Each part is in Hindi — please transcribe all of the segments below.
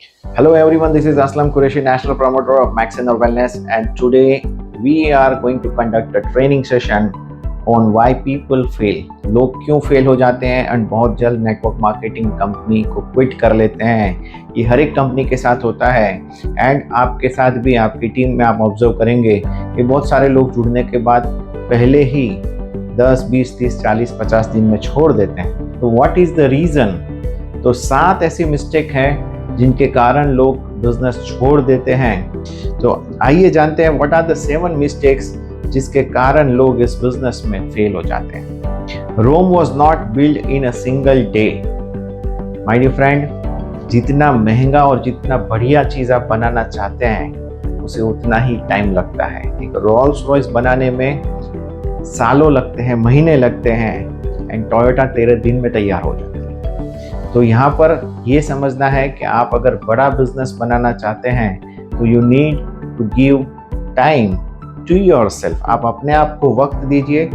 Hello everyone, this is Aslam Qureshi, National Promoter of Maxenor Wellness, and today we are going to conduct a training session on why people fail. लोग क्यों फेल हो जाते हैं एंड बहुत जल्द नेटवर्क मार्केटिंग कंपनी को क्विट कर लेते हैं। ये हर एक कंपनी के साथ होता है एंड आपके साथ भी, आपकी टीम में आप ऑब्जर्व करेंगे कि बहुत सारे लोग जुड़ने के बाद पहले ही 10, 20, 30, 40, 50 दिन में छोड़ देते हैं। तो व्हाट इज़ द रीज़न? तो 7 ऐसी मिस्टेक हैं जिनके कारण लोग बिजनेस छोड़ देते हैं। तो आइए जानते हैं व्हाट आर द 7 मिस्टेक्स जिसके कारण लोग इस बिजनेस में फेल हो जाते हैं। Rome was not build in a single day. My dear friend, जितना महंगा और जितना बढ़िया चीज़ आप बनाना चाहते हैं उसे उतना ही टाइम लगता है। एक रोल्स रॉयस बनाने में सालों लगते हैं, महीने लगते हैं एंड टोयोटा 13 दिन में तैयार हो जाती है। तो यहाँ पर ये समझना है कि आप अगर बड़ा बिजनेस बनाना चाहते हैं तो you need to give time to yourself. आप अपने आप को वक्त दीजिए।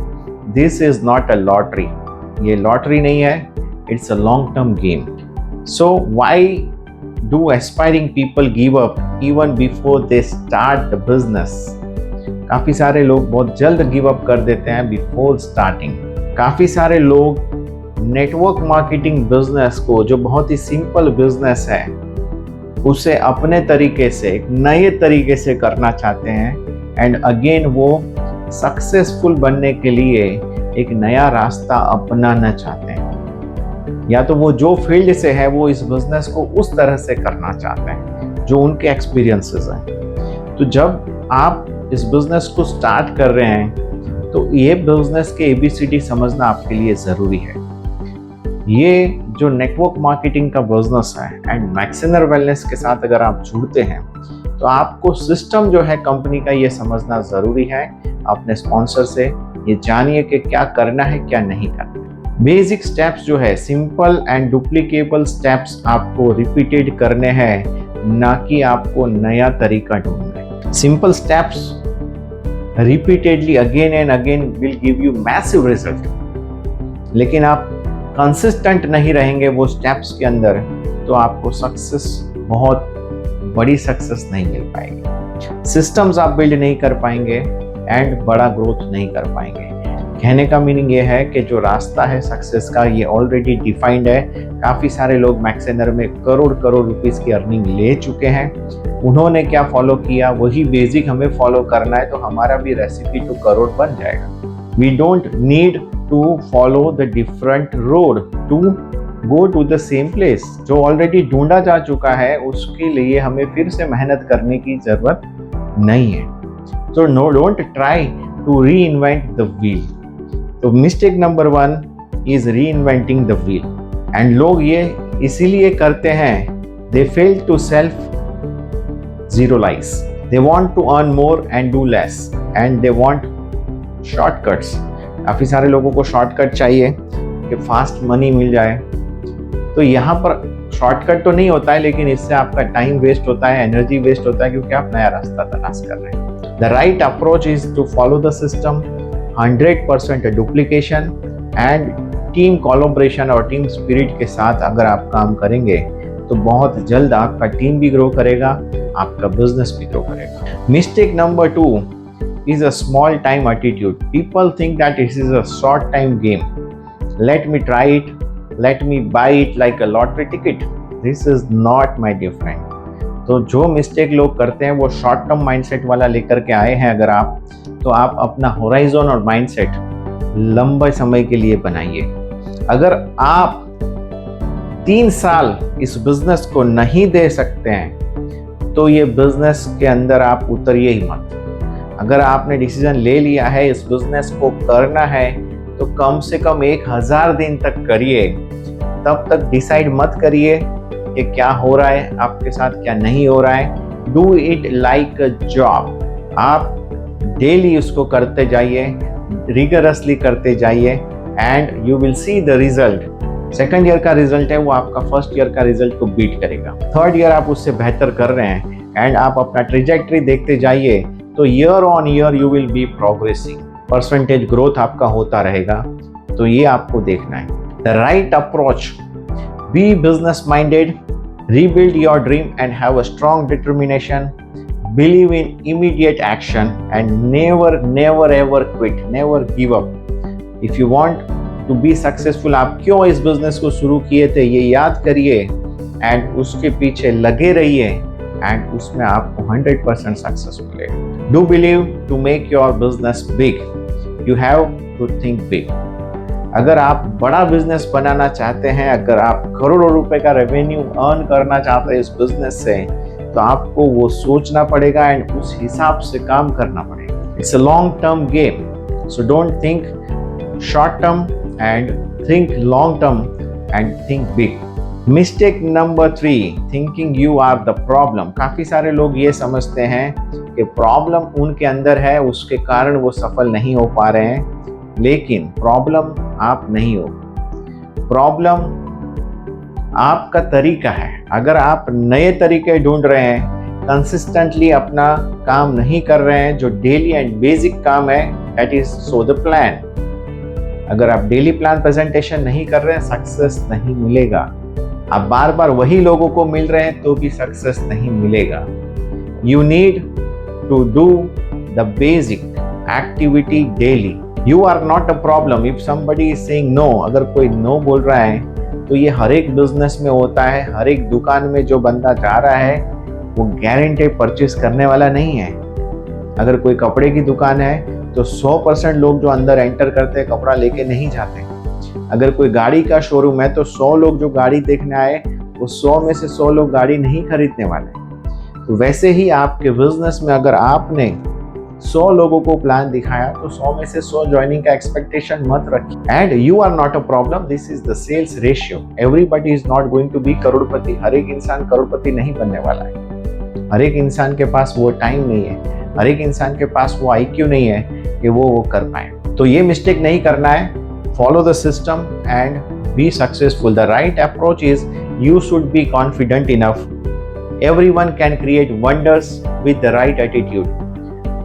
This is not a lottery. ये लॉटरी नहीं है, it's a long term game. So why do aspiring people give up even before they start the business? काफ़ी सारे लोग बहुत जल्द गिव अप कर देते हैं बिफोर स्टार्टिंग। काफ़ी सारे लोग नेटवर्क मार्केटिंग बिजनेस को, जो बहुत ही सिंपल बिजनेस है, उसे अपने तरीके से, एक नए तरीके से करना चाहते हैं एंड अगेन वो सक्सेसफुल बनने के लिए एक नया रास्ता अपनाना चाहते हैं। या तो वो जो फील्ड से है वो इस बिजनेस को उस तरह से करना चाहते हैं जो उनके एक्सपीरियंसेस हैं। तो जब आप इस बिजनेस को स्टार्ट कर रहे हैं तो ये बिजनेस के ABCD समझना आपके लिए ज़रूरी है। ये जो नेटवर्क मार्केटिंग का बिजनेस है एंड मैक्सेनर वेलनेस के साथ अगर आप जुड़ते हैं तो आपको सिस्टम जो है कंपनी का ये समझना ज़रूरी है। अपने स्पॉन्सर से ये जानिए कि क्या करना है, क्या नहीं करना है। बेसिक स्टेप्स जो है, सिंपल एंड डुप्लीकेबल स्टेप्स आपको रिपीटेड करने हैं, ना कि आपको नया तरीका ढूंढना है। Simple steps repeatedly again and again will give you massive result. लेकिन आप कंसिस्टेंट नहीं रहेंगे वो स्टेप्स के अंदर तो आपको सक्सेस, बहुत बड़ी सक्सेस नहीं मिल पाएगी। सिस्टम्स आप बिल्ड नहीं कर पाएंगे एंड बड़ा ग्रोथ नहीं कर पाएंगे। कहने का मीनिंग ये है कि जो रास्ता है सक्सेस का ये ऑलरेडी डिफाइंड है। काफ़ी सारे लोग मैक्सेनर में करोड़ करोड़ रुपीस की अर्निंग ले चुके हैं। उन्होंने क्या फॉलो किया, वही बेसिक हमें फॉलो करना है तो हमारा भी रेसिपी टू करोड़ बन जाएगा। We don't need to follow the different road to go to the same place। जो ऑलरेडी ढूंढा जा चुका है उसके लिए हमें फिर से मेहनत करने की जरूरत नहीं है। तो no, don't try to reinvent the wheel. तो mistake number 1 is reinventing the wheel and लोग ये इसीलिए करते हैं, दे फेल टू सेल्फ जीरोलाइज। They want to earn more and do less and they want shortcuts. काफ़ी सारे लोगों को शॉर्टकट चाहिए कि फास्ट मनी मिल जाए। तो यहाँ पर शॉर्टकट तो नहीं होता है, लेकिन इससे आपका टाइम वेस्ट होता है, एनर्जी वेस्ट होता है, क्योंकि आप नया रास्ता तलाश कर रहे हैं। The right approach is to follow the system, 100% duplication and team collaboration और टीम स्पिरिट के साथ अगर आप काम करेंगे तो बहुत जल्द आपका टीम भी ग्रो करेगा, आपका बिजनेस भी ग्रो करेगा। Mistake number 2 is a small time attitude. People think that this is a short time game. Let me try it, let me buy it like a lottery ticket. This is not, my dear friend. तो जो मिस्टेक लोग करते हैं वो शॉर्ट टर्म माइंडसेट वाला लेकर के आए हैं अगर आप, तो आप अपना होराइजन और माइंडसेट लंबे समय के लिए बनाइए। अगर आप 3 साल इस बिजनेस को नहीं दे सकते हैं तो ये बिजनेस के अंदर आप उतरिए ही मत। अगर आपने डिसीजन ले लिया है इस बिजनेस को करना है तो कम से कम 1000 दिन तक करिए। तब तक डिसाइड मत करिए कि क्या हो रहा है आपके साथ, क्या नहीं हो रहा है। Do it like a job. आप डेली उसको करते जाइए, रिगरसली करते जाइए and you will see the result. Second year का रिजल्ट है वो आपका फर्स्ट ईयर का रिजल्ट को बीट करेगा। थर्ड ईयर आप उससे बेहतर कर रहे हैं एंड आप अपना ट्रेजेक्टरी देखते जाइए तो year on year you will be progressing, percentage growth आपका होता रहेगा। तो ये आपको देखना है। The right approach, be business minded, Rebuild your dream and have a strong determination. Believe in immediate action and never ever quit. Never give up. If you want to be successful, आप क्यों इस बिजनेस को शुरू किए थे ये याद करिए एंड उसके पीछे लगे रहिए एंड उसमें आपको 100% सक्सेस मिलेगा. Do believe to make your business big. You have to think big. अगर आप बड़ा बिजनेस बनाना चाहते हैं, अगर आप करोड़ों रुपए का रेवेन्यू अर्न करना चाहते हैं इस बिजनेस से, तो आपको वो सोचना पड़ेगा एंड उस हिसाब से काम करना पड़ेगा. It's a long term game, so don't think short term and think long term and think big. Mistake number 3, thinking you are the problem. काफी सारे लोग ये समझते हैं कि प्रॉब्लम उनके अंदर है, उसके कारण वो सफल नहीं हो पा रहे हैं, लेकिन प्रॉब्लम आप नहीं हो. प्रॉब्लम आपका तरीका है. अगर आप नए तरीके ढूंढ रहे हैं, कंसिस्टेंटली अपना काम नहीं कर रहे हैं, जो डेली एंड बेसिक काम है, that is so the plan. अगर आप डेली प्लान प्रेजेंटेशन नहीं कर रहे हैं, सक्सेस नहीं मिलेगा. आप बार बार वही लोगों को मिल रहे हैं तो भी सक्सेस नहीं मिलेगा. You need to do the basic activity daily. You are not a problem. If somebody is saying no, अगर कोई no बोल रहा है तो ये हर एक बिजनेस में होता है. हर एक दुकान में जो बंदा जा रहा है वो गारंटी परचेस करने वाला नहीं है. अगर कोई कपड़े की दुकान है तो 100% लोग जो अंदर एंटर करते हैं कपड़ा लेके नहीं जाते. अगर कोई गाड़ी का शोरूम है तो 100 लोग जो गाड़ी देखने आए, वो 100 में से 100 लोग गाड़ी नहीं खरीदने वाले. तो वैसे ही आपके बिजनेस में अगर आपने 100 लोगों को प्लान दिखाया तो 100 में से 100 ज्वाइनिंग का एक्सपेक्टेशन मत रखिए. And you are not a problem. This is the sales ratio. Everybody is not going to be करोड़पति. हर एक इंसान करोड़पति नहीं बनने वाला है. हर एक इंसान के पास वो टाइम नहीं है. हर एक इंसान के पास वो IQ नहीं है कि वो कर पाए. तो ये मिस्टेक नहीं करना है. Follow the system and be successful. The right approach is you should be confident enough. Everyone can create wonders with the right attitude.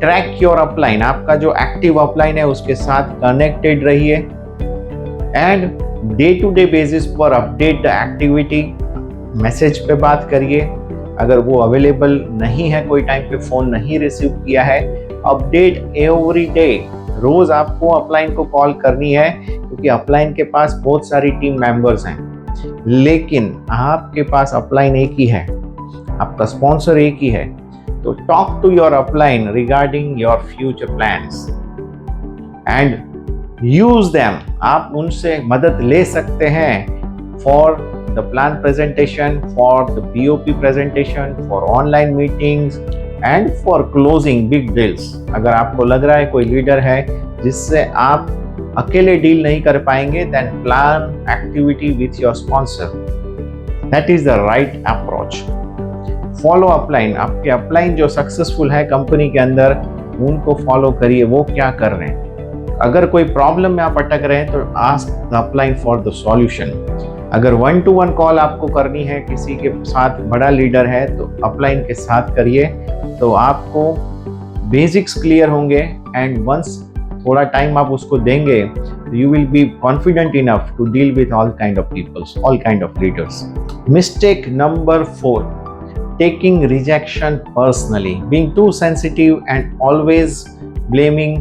Track your upline. आपका जो एक्टिव अपलाइन है उसके साथ कनेक्टेड रहिए and day to day basis पर अपडेट द एक्टिविटी. मैसेज पे बात करिए. अगर वो अवेलेबल नहीं है, कोई टाइम पे फोन नहीं रिसीव किया है, अपडेट एवरी डे. रोज आपको अपलाइन को कॉल करनी है क्योंकि अपलाइन के पास बहुत सारी टीम मेंबर्स हैं, लेकिन आपके पास अपलाइन एक ही है, आपका स्पॉन्सर एक ही है. So talk to your upline regarding your future plans and use them. आप उनसे मदद ले सकते हैं for the plan presentation, for the BOP presentation, for online meetings and for closing big deals. अगर आपको लग रहा है कोई लीडर है जिससे आप अकेले डील नहीं कर पाएंगे, then plan activity with your sponsor. That is the right approach. Follow upline. आपके अपलाइन जो सक्सेसफुल है कंपनी के अंदर, उनको फॉलो करिए, वो क्या कर रहे हैं. अगर कोई प्रॉब्लम में आप अटक रहे हैं तो ask the upline for the solution. अगर 1-to-1 कॉल आपको करनी है किसी के साथ, बड़ा लीडर है, तो अपलाइन के साथ करिए, तो आपको बेसिक्स क्लियर होंगे एंड वंस थोड़ा टाइम आप उसको देंगे, you will be confident enough to deal with all kind of peoples, all kind of leaders. Mistake number 4, taking rejection personally. Being too sensitive and always blaming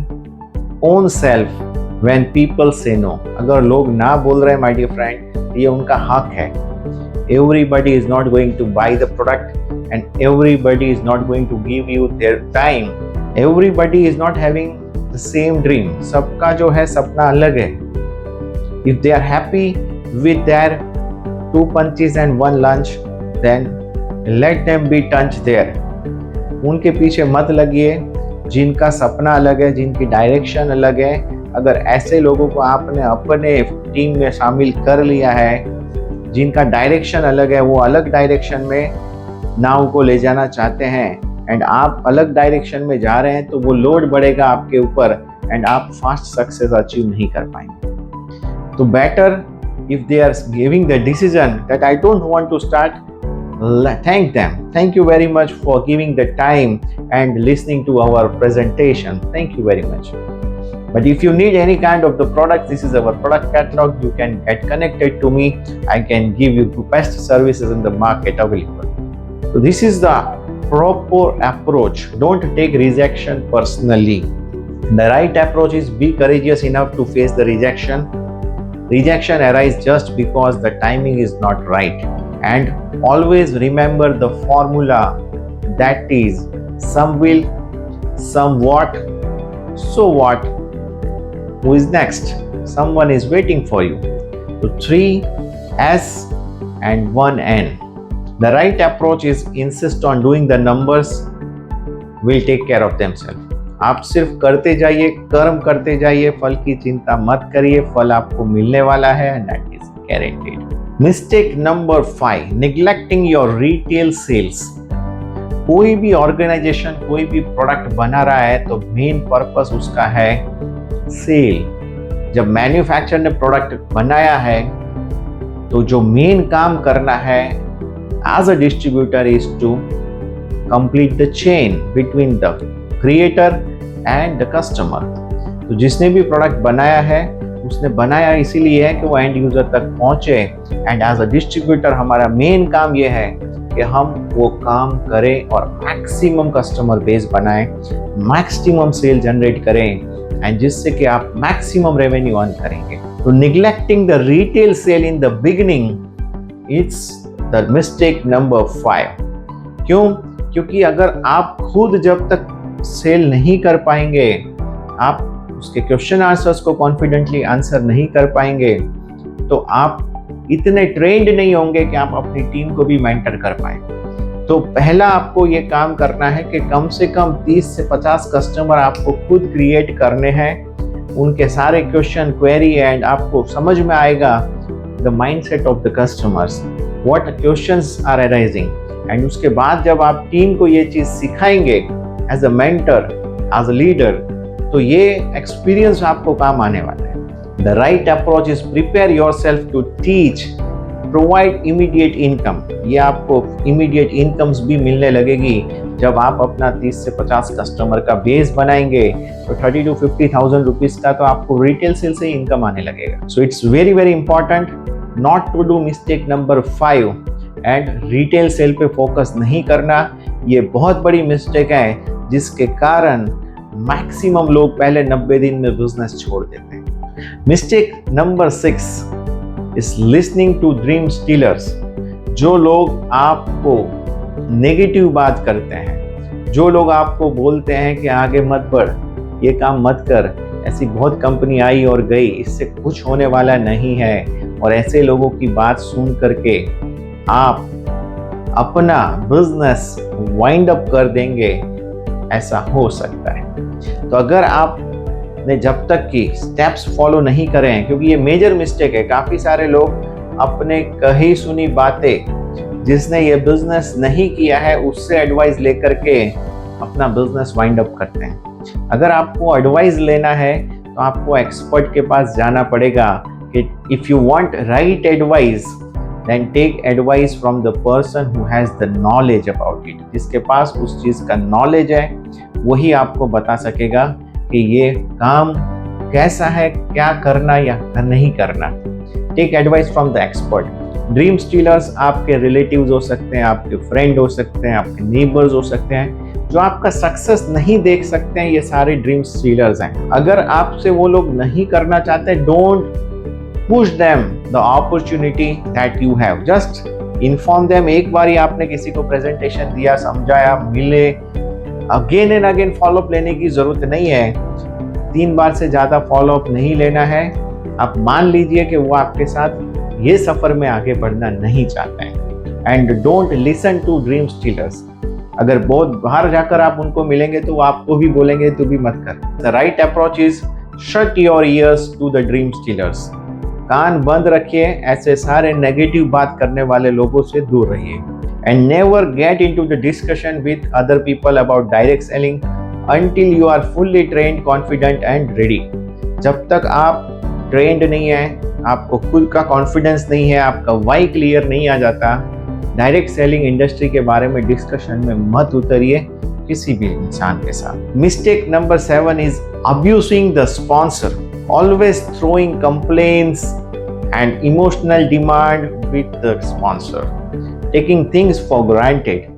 own self when people say no. अगर लोग ना बोल रहे हैं my dear friend, ये उनका हक है. Everybody is not going to buy the product and everybody is not going to give you their time. Everybody is not having the same dream. सबका जो है सपना अलग है. If they are happy with their 2 punches and 1 lunch, then let them be touched there. उनके पीछे मत लगिए. जिनका सपना अलग है, जिनकी डायरेक्शन अलग है, अगर ऐसे लोगों को आपने अपने टीम में शामिल कर लिया है, जिनका डायरेक्शन अलग है, वो अलग डायरेक्शन में नाव को ले जाना चाहते हैं एंड आप अलग डायरेक्शन में जा रहे हैं, तो वो लोड बढ़ेगा आपके ऊपर एंड आप फास्ट सक्सेस अचीव नहीं कर पाएंगे. तो better if they are giving the decision that I don't want to start, thank them. Thank you very much for giving the time and listening to our presentation. Thank you very much. But if you need any kind of the product, this is our product catalog. You can get connected to me. I can give you the best services in the market available. So this is the proper approach. Don't take rejection personally. The right approach is be courageous enough to face the rejection. Rejection arises just because the timing is not right. And always remember the formula, that is, some will, somewhat, so what, who is next? Someone is waiting for you. So 3 S and 1 N. The right approach is insist on doing the numbers will take care of themselves. आप सिर्फ करते जाइए, कर्म करते जाइए, फल की चिंता मत करिए, फल आपको मिलने वाला है and that is guaranteed. Mistake number 5, neglecting your retail sales. कोई भी ऑर्गेनाइजेशन कोई भी प्रोडक्ट बना रहा है तो मेन पर्पस उसका है सेल। जब मैन्युफैक्चरर ने प्रोडक्ट बनाया है तो जो मेन काम करना है as a distributor is to complete the chain between the creator and the customer. तो जिसने भी प्रोडक्ट बनाया है उसने बनाया इसीलिए है कि वो एंड यूजर तक पहुंचे, एंड एज अ डिस्ट्रीब्यूटर हमारा मेन काम ये है कि हम वो काम करें और मैक्सिमम कस्टमर बेस बनाएं, मैक्सिमम सेल जनरेट करें, एंड जिससे कि आप मैक्सिमम रेवेन्यू अर्न करेंगे। तो neglecting the retail sale in the beginning it's the mistake number 5। क्यों? क्योंकि अगर आप खुद जब तक सेल नहीं कर पाएंगे, आप उसके क्वेश्चन आंसर्स को कॉन्फिडेंटली आंसर नहीं कर पाएंगे, तो आप इतने ट्रेंड नहीं होंगे कि आप अपनी टीम को भी मेंटर कर पाए। तो पहला आपको ये काम करना है कि कम से कम 30 से 50 कस्टमर आपको खुद क्रिएट करने हैं, उनके सारे क्वेश्चन क्वेरी, एंड आपको समझ में आएगा the mindset of the customers, what questions are arising, and उसके बाद जब आप टीम को ये चीज़ सिखाएंगे as a mentor, as a leader, तो ये एक्सपीरियंस आपको काम आने वाला है। The right approach is prepare yourself to teach, provide immediate income. ये आपको इमीडिएट इनकम्स भी मिलने लगेगी जब आप अपना 30 से 50 कस्टमर का बेस बनाएंगे, तो 30 to 50,000 रुपीज का तो आपको रिटेल सेल से इनकम आने लगेगा। So it's very very important not to do mistake number 5 and retail sale पे फोकस नहीं करना। ये बहुत बड़ी मिस्टेक है जिसके कारण मैक्सिमम लोग पहले 90 दिन में बिजनेस छोड़ देते हैं। Mistake number 6 is listening to dream stealers. जो लोग आपको नेगेटिव बात करते हैं, जो लोग आपको बोलते हैं कि आगे मत बढ़, ये काम मत कर, ऐसी बहुत कंपनी आई और गई, इससे कुछ होने वाला नहीं है, और ऐसे लोगों की बात सुन करके आप अपना बिजनेस वाइंड अप कर देंगे, ऐसा हो सकता है। तो अगर आपने जब तक कि स्टेप्स फॉलो नहीं करें, क्योंकि ये मेजर मिस्टेक है, काफ़ी सारे लोग अपने कही सुनी बातें, जिसने ये बिजनेस नहीं किया है उससे एडवाइस लेकर के अपना बिजनेस वाइंड अप करते हैं। अगर आपको एडवाइस लेना है तो आपको एक्सपर्ट के पास जाना पड़ेगा कि if you want right advice then take advice from the person who has the knowledge about it. जिसके पास उस चीज़ का नॉलेज है वही आपको बता सकेगा कि ये काम कैसा है, क्या करना या नहीं करना। Take advice from the expert. Dream stealers आपके रिलेटिव्स हो सकते हैं, आपके फ्रेंड हो सकते हैं, आपके नेबर्स हो सकते हैं, जो आपका सक्सेस नहीं देख सकते हैं, ये सारे ड्रीम स्टीलर्स हैं। अगर आपसे वो लोग नहीं करना चाहते, don't push them the opportunity that you have, just inform them. एक बार ही आपने किसी को प्रेजेंटेशन दिया, समझाया, मिले, अगेन एंड अगेन फॉलोअप लेने की जरूरत नहीं है। 3 बार से ज्यादा फॉलोअप नहीं लेना है। आप मान लीजिए कि वो आपके साथ ये सफर में आगे बढ़ना नहीं चाहते हैं, and don't listen to dream stealers. अगर बहुत बाहर जाकर आप उनको मिलेंगे तो वो आपको भी बोलेंगे तू भी मत कर। The right approach is shut your ears to the dream stealers. कान बंद रखिए, ऐसे सारे नेगेटिव बात करने वाले लोगों से दूर रहिए, and never get into the discussion with other people about direct selling until you are fully trained, confident and ready. जब तक आप ट्रेंड नहीं है, आपको खुद का कॉन्फिडेंस नहीं है, आपका वाई क्लियर नहीं आ जाता, डायरेक्ट सेलिंग इंडस्ट्री के बारे में डिस्कशन में मत उतरिए, किसी भी इंसान के साथ। Mistake number 7 is abusing the sponsor, always throwing complaints and emotional demand with the sponsor, taking things for granted